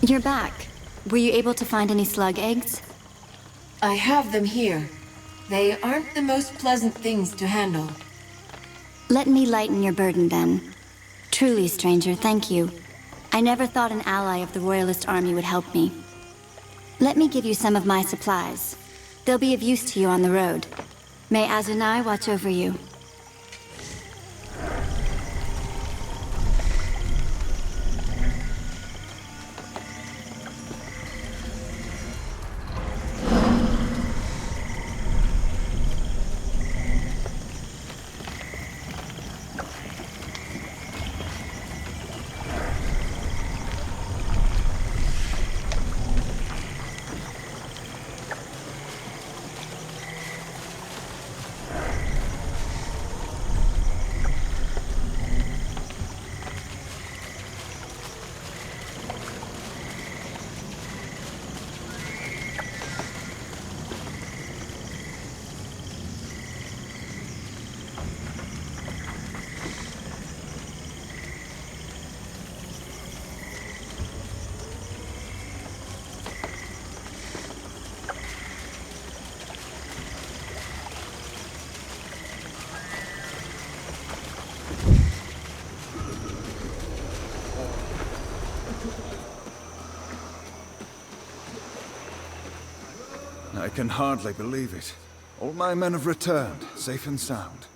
You're back. Were you able to find any slug eggs? I have them here. They aren't the most pleasant things to handle. Let me lighten your burden then. Truly, stranger, thank you. I never thought an ally of the Royalist army would help me. Let me give you some of my supplies. They'll be of use to you on the road. May Azunai watch over you. I can hardly believe it. All my men have returned, safe and sound.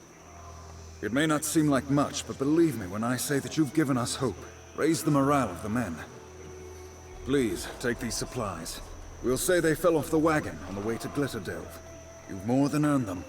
It may not seem like much, but believe me when I say that you've given us hope. Raised the morale of the men. Please, take these supplies. We'll say they fell off the wagon on the way to Glitterdelve. You've more than earned them.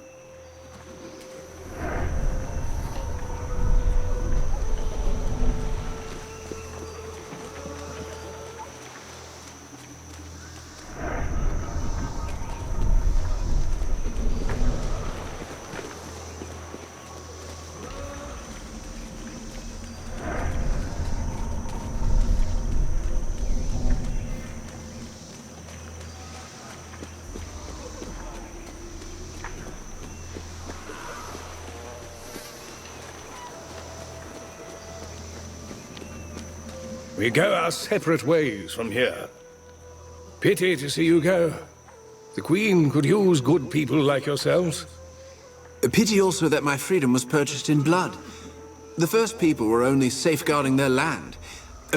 We go our separate ways from here. Pity to see you go. The Queen could use good people like yourselves. A pity also that my freedom was purchased in blood. The first people were only safeguarding their land.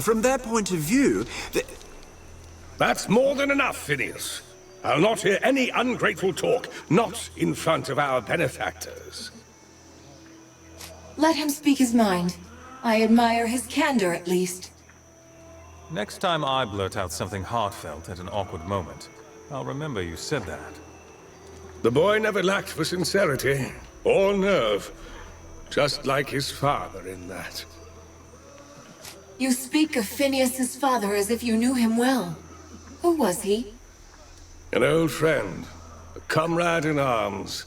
From their point of view, That's more than enough, Phineas. I'll not hear any ungrateful talk, not in front of our benefactors. Let him speak his mind. I admire his candor, at least. Next time I blurt out something heartfelt at an awkward moment, I'll remember you said that. The boy never lacked for sincerity, or nerve. Just like his father in that. You speak of Phineas's father as if you knew him well. Who was he? An old friend, a comrade in arms,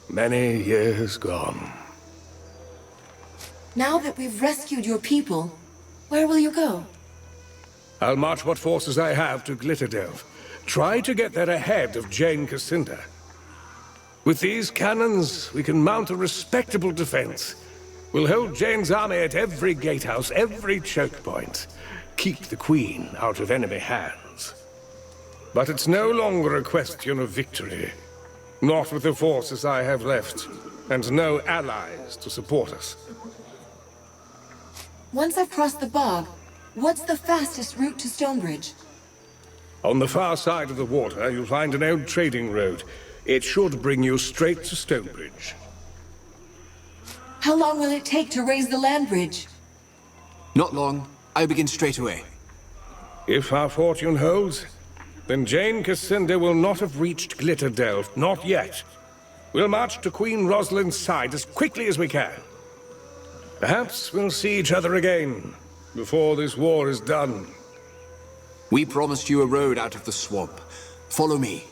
many years gone. Now that we've rescued your people, where will you go? I'll march what forces I have to Glitterdelve. Try to get there ahead of Jane Cassinda. With these cannons, we can mount a respectable defense. We'll hold Jane's army at every gatehouse, every choke point. Keep the Queen out of enemy hands. But it's no longer a question of victory. Not with the forces I have left, and no allies to support us. Once I've crossed the bog, what's the fastest route to Stonebridge? On the far side of the water, you'll find an old trading road. It should bring you straight to Stonebridge. How long will it take to raise the land bridge? not long. I begin straight away. If our fortune holds, then Jane Cassinda will not have reached Glitterdelve, not yet. We'll march to Queen Rosalind's side as quickly as we can. Perhaps we'll see each other again, before this war is done. We promised you a road out of the swamp. Follow me.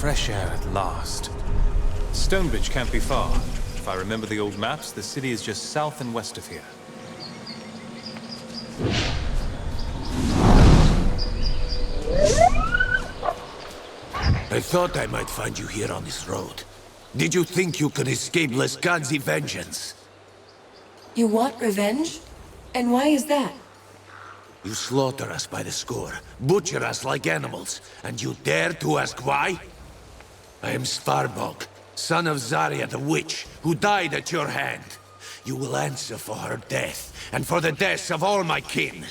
fresh air at last. Stonebridge can't be far. If I remember the old maps, the city is just south and west of here. I thought I might find you here on this road. Did you think you could escape Lescadzi vengeance? You want revenge? And why is that? You slaughter us by the score, butcher us like animals, and you dare to ask why? I am Svarbog, son of Zarya the Witch, who died at your hand. You will answer for her death, and for the deaths of all my kin.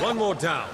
One more down.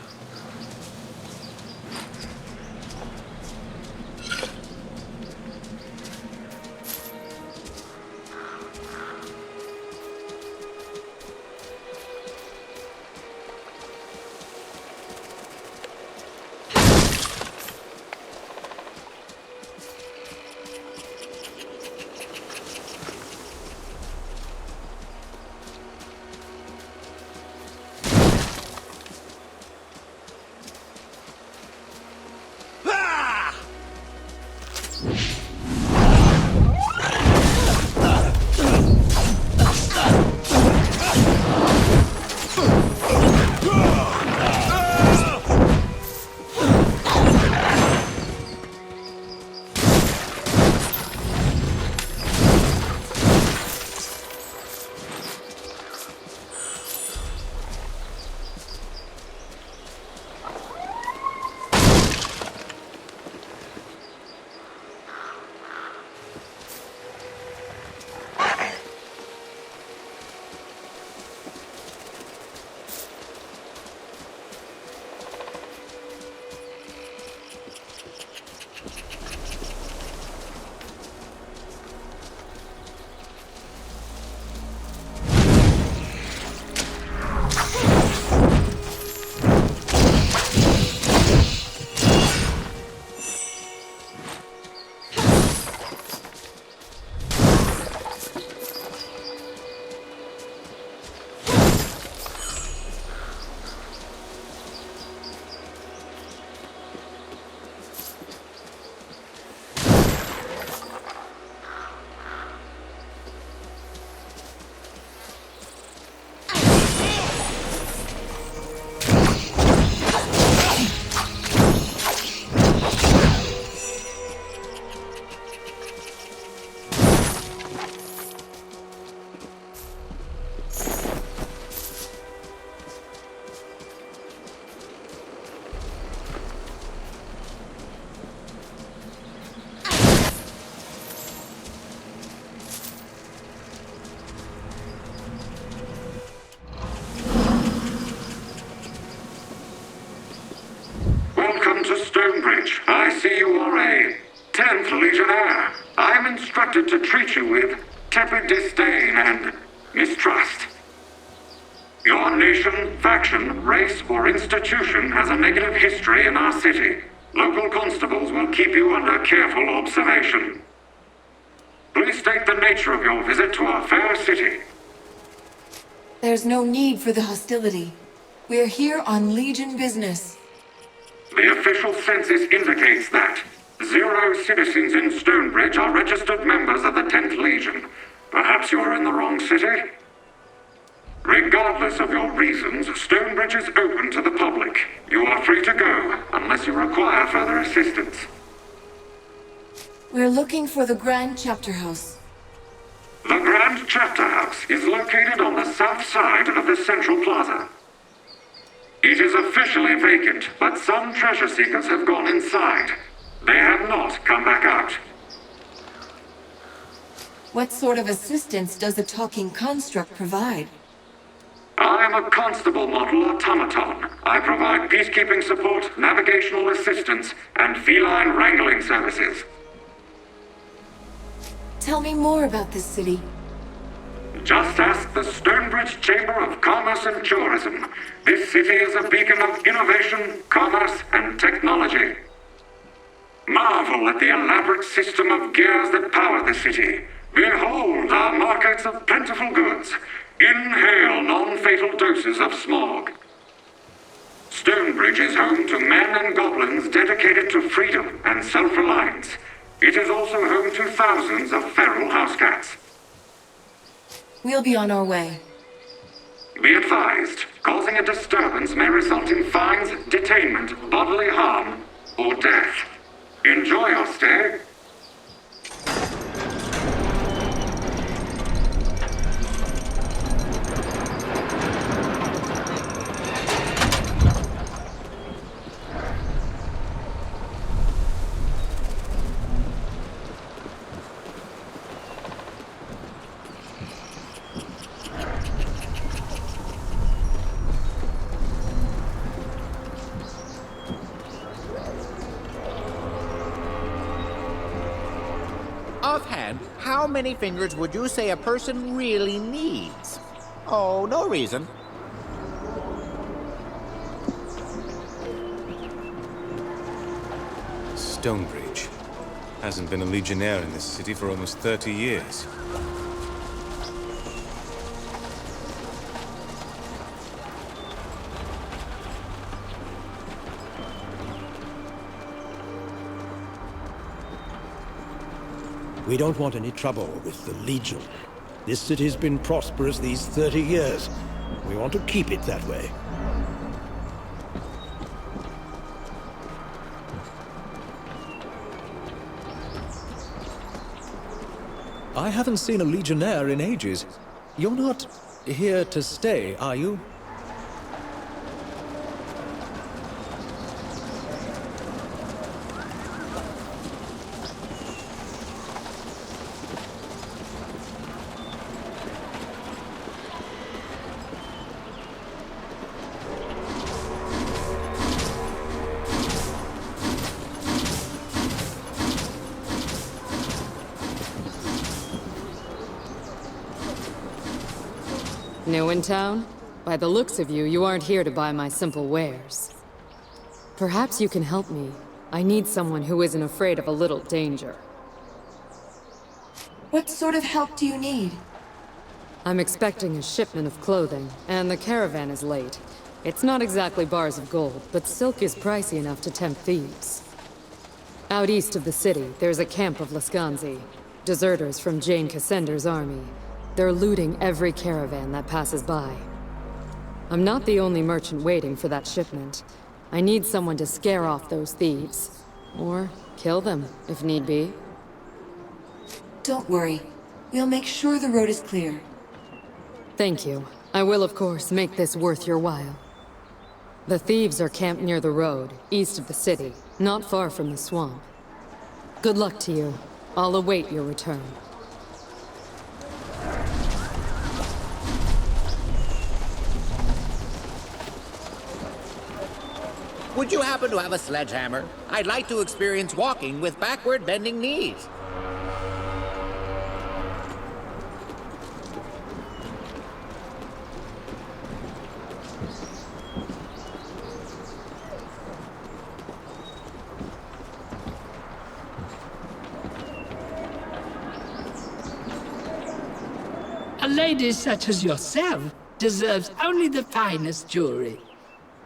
To Stonebridge. I see you are a 10th Legionnaire. I'm instructed to treat you with tepid disdain and mistrust. Your nation, faction, race, or institution has a negative history in our city. Local constables will keep you under careful observation. Please state the nature of your visit to our fair city. There's no need for the hostility. We're here on Legion business. The official census indicates that 0 citizens in Stonebridge are registered members of the 10th Legion. Perhaps you are in the wrong city? Regardless of your reasons, Stonebridge is open to the public. You are free to go, unless you require further assistance. We're looking for the Grand Chapter House. The Grand Chapter House is located on the south side of the Central Plaza. It is officially vacant, but some treasure seekers have gone inside. They have not come back out. What sort of assistance does the talking construct provide? I am a constable model automaton. I provide peacekeeping support, navigational assistance, and feline wrangling services. Tell me more about this city. Just ask the Stonebridge Chamber of Commerce and Tourism. This city is a beacon of innovation, commerce, and technology. Marvel at the elaborate system of gears that power the city. Behold our markets of plentiful goods. Inhale non-fatal doses of smog. Stonebridge is home to men and goblins dedicated to freedom and self-reliance. It is also home to thousands of feral housecats. We'll be on our way. Be advised, causing a disturbance may result in fines, detainment, bodily harm, or death. Enjoy your stay. Offhand, how many fingers would you say a person really needs? Oh, no reason. Stonebridge. Hasn't been a legionnaire in this city for almost 30 years. We don't want any trouble with the Legion. This city's been prosperous these 30 years. We want to keep it that way. I haven't seen a Legionnaire in ages. You're not here to stay, are you? New in town? By the looks of you, you aren't here to buy my simple wares. Perhaps you can help me. I need someone who isn't afraid of a little danger. What sort of help do you need? I'm expecting a shipment of clothing, and the caravan is late. It's not exactly bars of gold, but silk is pricey enough to tempt thieves. Out east of the city, there's a camp of Laskanzi, deserters from Jane Cassender's army. They're looting every caravan that passes by. I'm not the only merchant waiting for that shipment. I need someone to scare off those thieves. Or kill them, if need be. Don't worry. We'll make sure the road is clear. Thank you. I will, of course, make this worth your while. The thieves are camped near the road, east of the city, not far from the swamp. Good luck to you. I'll await your return. Would you happen to have a sledgehammer? I'd like to experience walking with backward bending knees. A lady such as yourself deserves only the finest jewelry.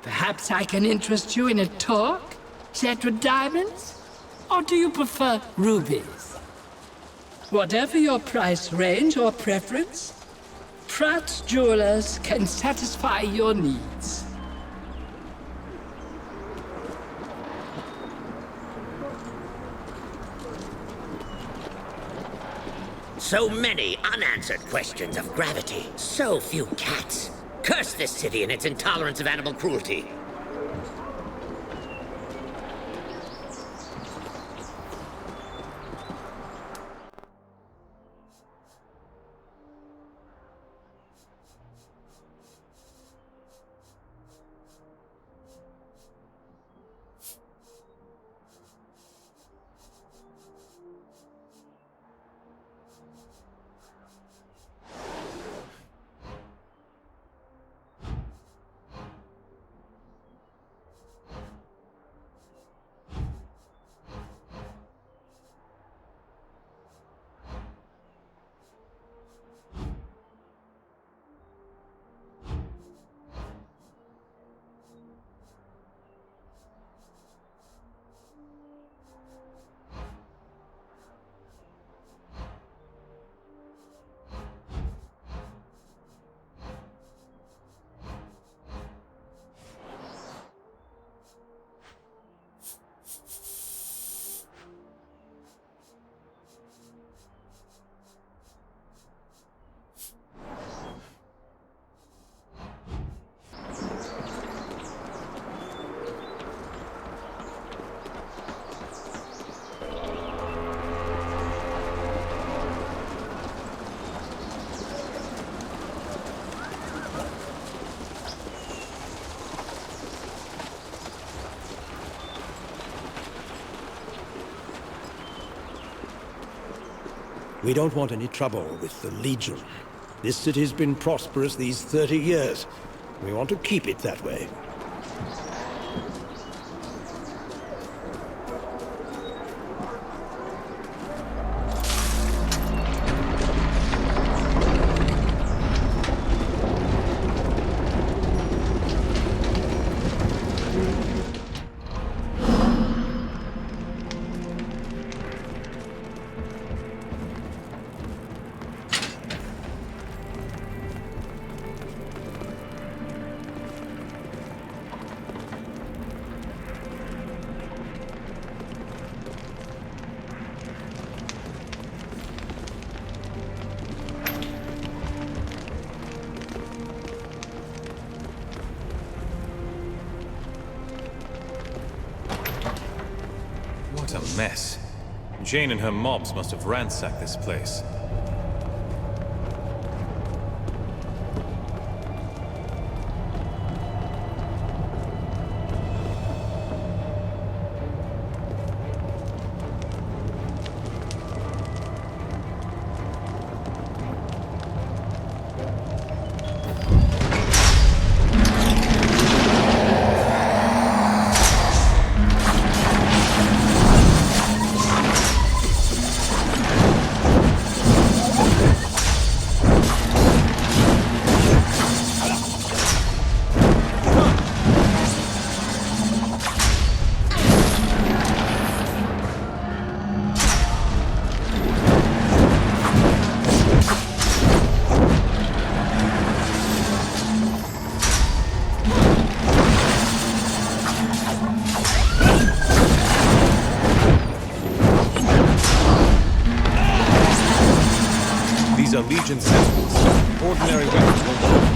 Perhaps I can interest you in a talk? Set with diamonds? Or do you prefer rubies? Whatever your price range or preference, Pratt's Jewelers can satisfy your needs. So many unanswered questions of gravity. So few cats. Curse this city and its intolerance of animal cruelty. We don't want any trouble with the Legion. This city's been prosperous these 30 years. We want to keep it that way. What a mess. Jane and her mobs must have ransacked this place. These are Legion sentinels. Ordinary weapons won't work.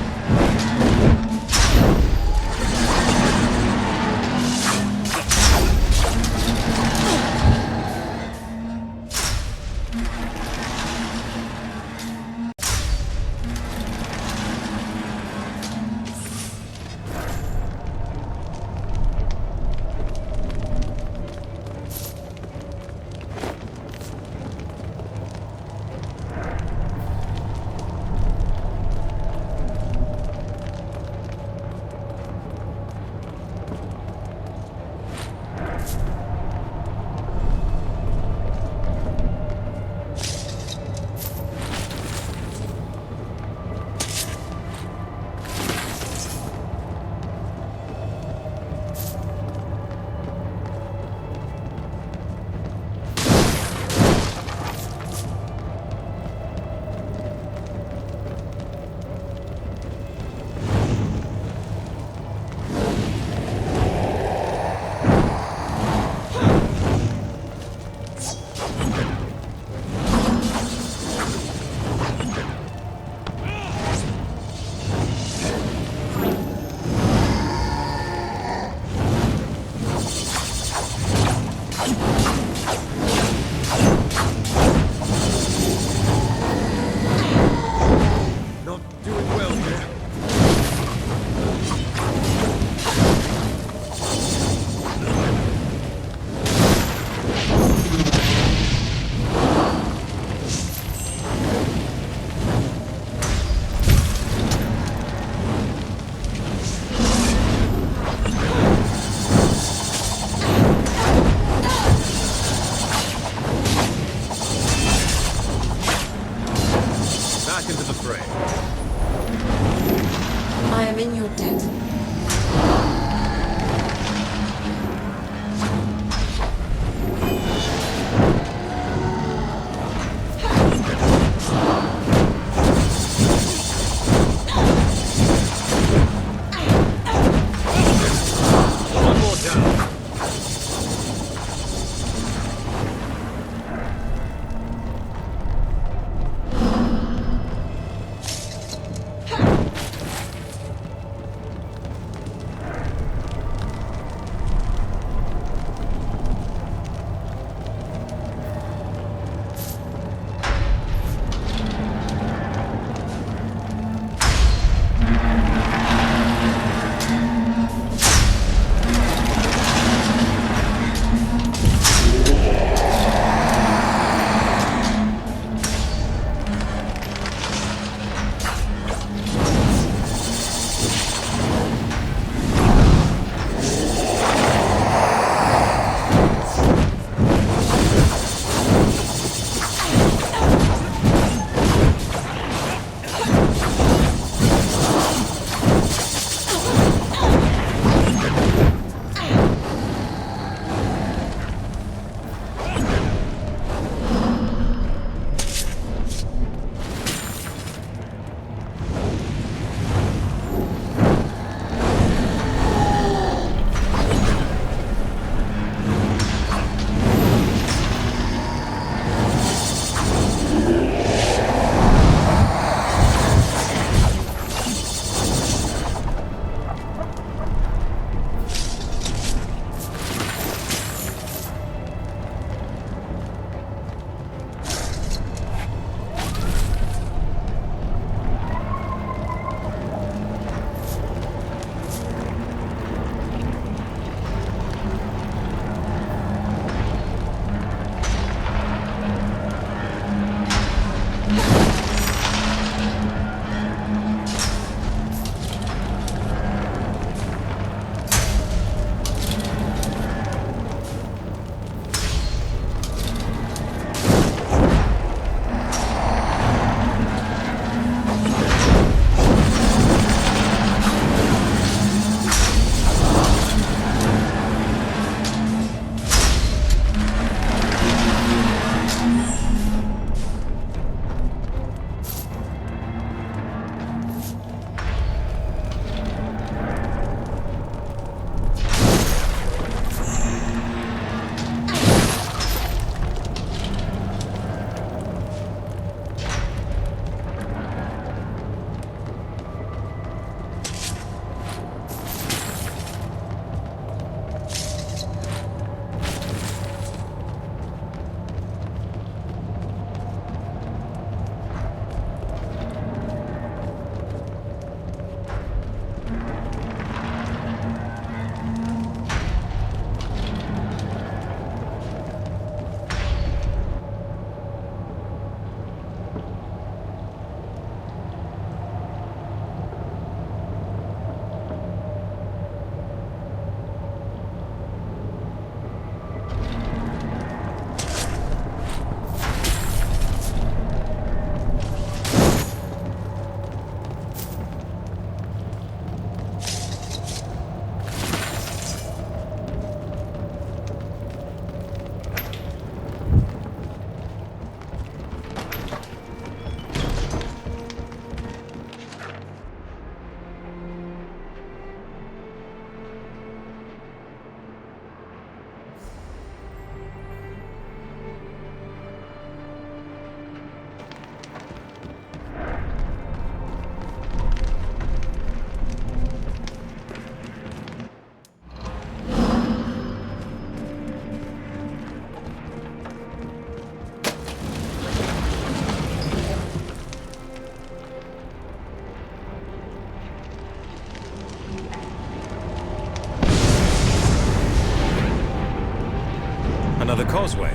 Another causeway.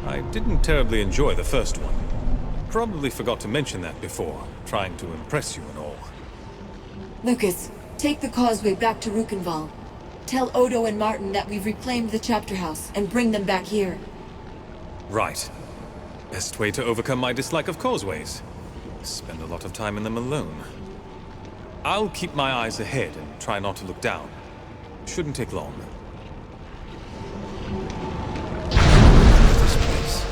I didn't terribly enjoy the first one. Probably forgot to mention that before, trying to impress you and all. Lucas, take the causeway back to Rukenval. Tell Odo and Martin that we've reclaimed the chapter house and bring them back here. Right. Best way to overcome my dislike of causeways. Spend a lot of time in them alone. I'll keep my eyes ahead and try not to look down. Shouldn't take long. This place.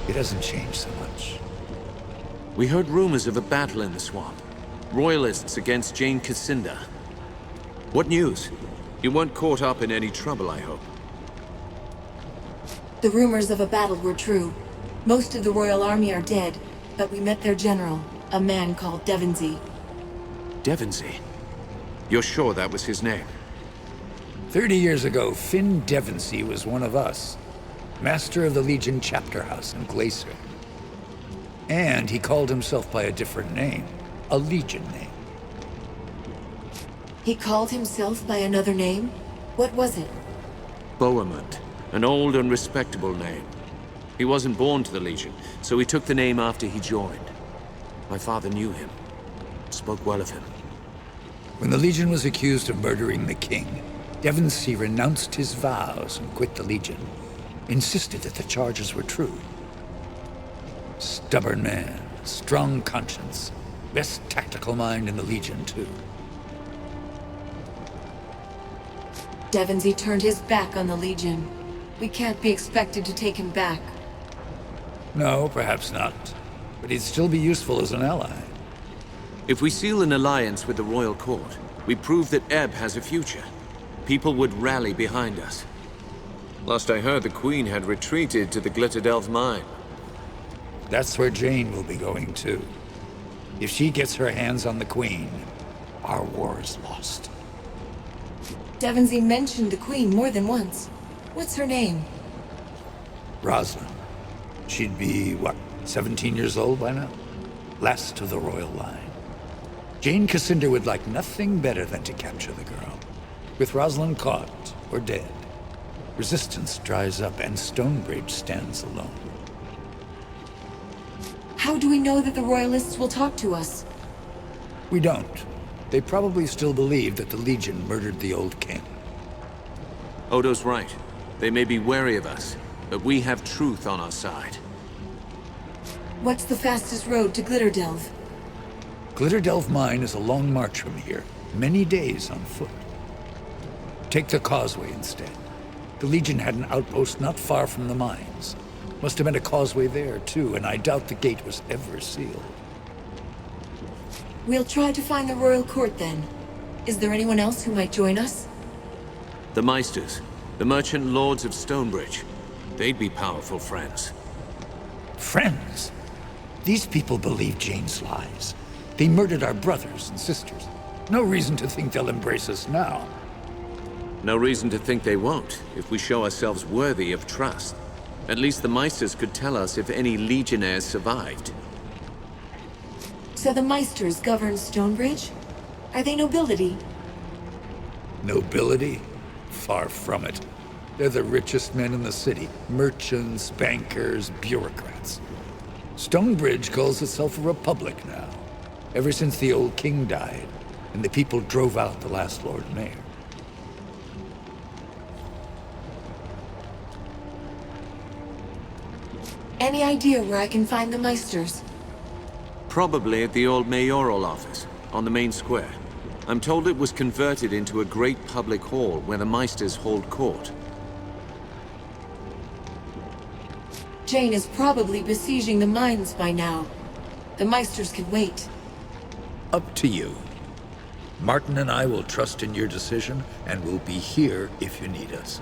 It hasn't changed so much. We heard rumors of a battle in the swamp. Royalists against Jane Cassinda. What news? You weren't caught up in any trouble, I hope. The rumors of a battle were true. Most of the Royal Army are dead, but we met their general, a man called Devonsey. Devonsey? You're sure that was his name? 30 years ago, Finn Devonsey was one of us. Master of the Legion chapter house in Glacier. And he called himself by a different name. A Legion name. He called himself by another name? What was it? Bohemond. An old and respectable name. He wasn't born to the Legion, so he took the name after he joined. My father knew him. Spoke well of him. When the Legion was accused of murdering the king, Devonsey renounced his vows and quit the Legion. Insisted that the charges were true. Stubborn man, strong conscience. Best tactical mind in the Legion, too. Devonsey turned his back on the Legion. We can't be expected to take him back. No, perhaps not. But he'd still be useful as an ally. If we seal an alliance with the Royal Court, we prove that Ebb has a future. People would rally behind us. Last I heard, the Queen had retreated to the Glitterdelve mine. That's where Jane will be going, too. If she gets her hands on the Queen, our war is lost. Devonsey mentioned the Queen more than once. What's her name? Rosalind. She'd be, what, 17 years old by now? Last of the royal line. Jane Cassinda would like nothing better than to capture the girl. With Rosalind caught or dead, resistance dries up and Stonebridge stands alone. How do we know that the Royalists will talk to us? We don't. They probably still believe that the Legion murdered the old king. Odo's right. They may be wary of us, but we have truth on our side. What's the fastest road to Glitterdelve? Glitterdelve Mine is a long march from here, many days on foot. Take the causeway instead. The Legion had an outpost not far from the mines. Must have been a causeway there, too, and I doubt the gate was ever sealed. We'll try to find the Royal Court then. Is there anyone else who might join us? The Meisters, the merchant lords of Stonebridge. They'd be powerful friends. Friends? These people believe Jane's lies. They murdered our brothers and sisters. No reason to think they'll embrace us now. No reason to think they won't, if we show ourselves worthy of trust. At least the Meisters could tell us if any Legionnaires survived. So the Meisters govern Stonebridge? Are they nobility? Nobility? Far from it. They're the richest men in the city. Merchants, bankers, bureaucrats. Stonebridge calls itself a republic now. Ever since the old king died, and the people drove out the last Lord Mayor. Any idea where I can find the Meisters? Probably at the old mayoral office, on the main square. I'm told it was converted into a great public hall where the Meisters hold court. Jane is probably besieging the mines by now. The Meisters can wait. Up to you. Martin and I will trust in your decision, and we'll be here if you need us.